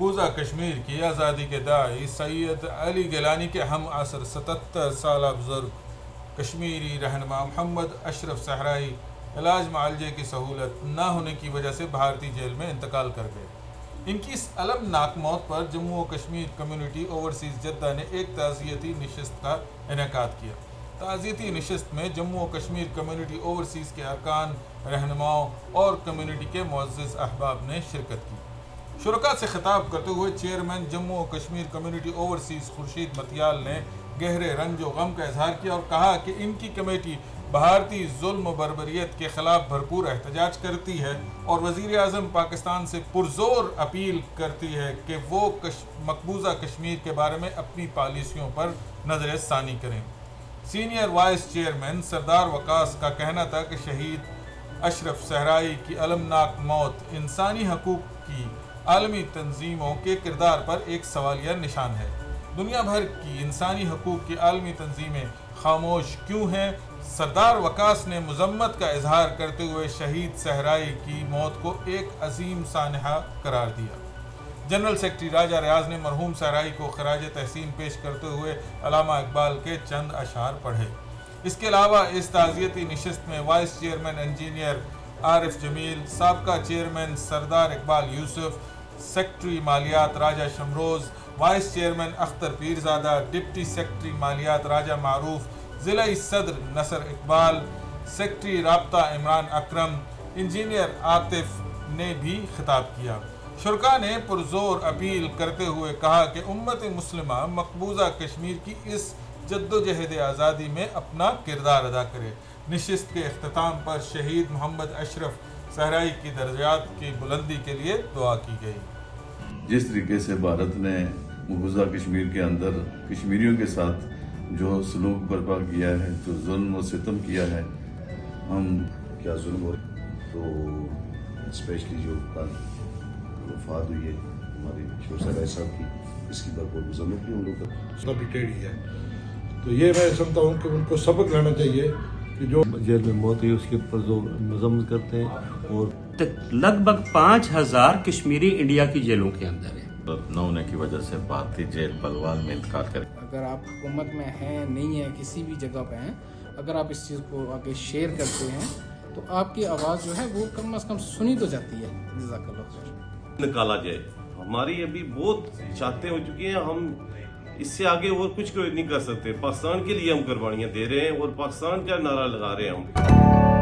مقبوضہ کشمیر کی آزادی کے داعی سید علی گیلانی کے ہم عصر 77 سالہ بزرگ کشمیری رہنما محمد اشرف صحرائی علاج معالجے کی سہولت نہ ہونے کی وجہ سے بھارتی جیل میں انتقال کر گئے۔ ان کی اس المناک موت پر جموں و کشمیر کمیونٹی اوورسیز جدہ نے ایک تعزیتی نشست کا انعقاد کیا۔ تعزیتی نشست میں جموں و کشمیر کمیونٹی اوورسیز کے ارکان، رہنماؤں اور کمیونٹی کے معزز احباب نے شرکت کی۔ شرکاء سے خطاب کرتے ہوئے چیئرمین جموں و کشمیر کمیونٹی اوورسیز خورشید متیال نے گہرے رنج و غم کا اظہار کیا اور کہا کہ ان کی کمیٹی بھارتی ظلم و بربریت کے خلاف بھرپور احتجاج کرتی ہے اور وزیر اعظم پاکستان سے پرزور اپیل کرتی ہے کہ وہ مقبوضہ کشمیر کے بارے میں اپنی پالیسیوں پر نظر ثانی کریں۔ سینئر وائس چیئرمین سردار وقاص کا کہنا تھا کہ شہید اشرف صحرائی کی المناک موت انسانی حقوق کی عالمی تنظیموں کے کردار پر ایک سوالیہ نشان ہے۔ دنیا بھر کی انسانی حقوق کی عالمی تنظیمیں خاموش کیوں ہیں؟ سردار وقاص نے مذمت کا اظہار کرتے ہوئے شہید صحرائی کی موت کو ایک عظیم سانحہ قرار دیا۔ جنرل سیکرٹری راجہ ریاض نے مرحوم صحرائی کو خراج تحسین پیش کرتے ہوئے علامہ اقبال کے چند اشعار پڑھے۔ اس کے علاوہ اس تعزیتی نشست میں vice chairman engineer Arif Jamil, سابقہ چیئرمین سردار اقبال یوسف، سیکرٹری مالیات Raja Shamroz, vice chairman Akhtar Pirzada, deputy secretary مالیات راجہ معروف، ضلعی صدر نصر اقبال، سیکرٹری رابطہ عمران اکرم، انجینئر عاطف نے بھی خطاب کیا۔ شرکاء نے پرزور اپیل کرتے ہوئے کہا کہ امت مسلمہ مقبوضہ کشمیر کی اس جدوجہد آزادی میں اپنا کردار ادا کرے۔ نشست کے اختتام پر شہید محمد اشرف صحرائی کی درجات کی بلندی کے لیے دعا کی گئی۔ جس طریقے سے بھارت نے مقبوضہ کشمیر کے اندر کشمیریوں کے ساتھ جو سلوک برپا کیا ہے، جو ظلم و ستم کیا ہے، ہم کیا ظلم ہو رہا تو اسپیشلی جو کل وفات ہوئی ہے ہماری شور صحرائی صاحب کی، اس کی بھرپور مذمت بھی ہم لوگ سب ٹیڑھی ہے۔ تو یہ میں سمجھتا ہوں کہ ان کو سبق لینا چاہیے کہ جو جیل میں موت ہوئی اس کے اوپر جو مذمت کرتے ہیں، اور لگ بھگ 5000 کشمیری انڈیا کی جیلوں کے اندر ہیں۔ نہ ہونے کی وجہ سے بھارتی جیل بلوال میں انتقال کرے۔ اگر آپ حکومت میں ہیں، نہیں ہیں، کسی بھی جگہ پہ ہیں، اگر آپ اس چیز کو آگے شیئر کرتے ہیں تو آپ کی آواز جو ہے وہ کم از کم سنی تو جاتی ہے۔ جزاک اللہ خیر۔ نکالا جائے، ہماری ابھی بہت چاہتے ہو چکی ہیں، ہم اس سے آگے اور کچھ نہیں کر سکتے۔ پاکستان کے لیے ہم قربانیاں دے رہے ہیں اور پاکستان کا نعرہ لگا رہے ہیں ہم۔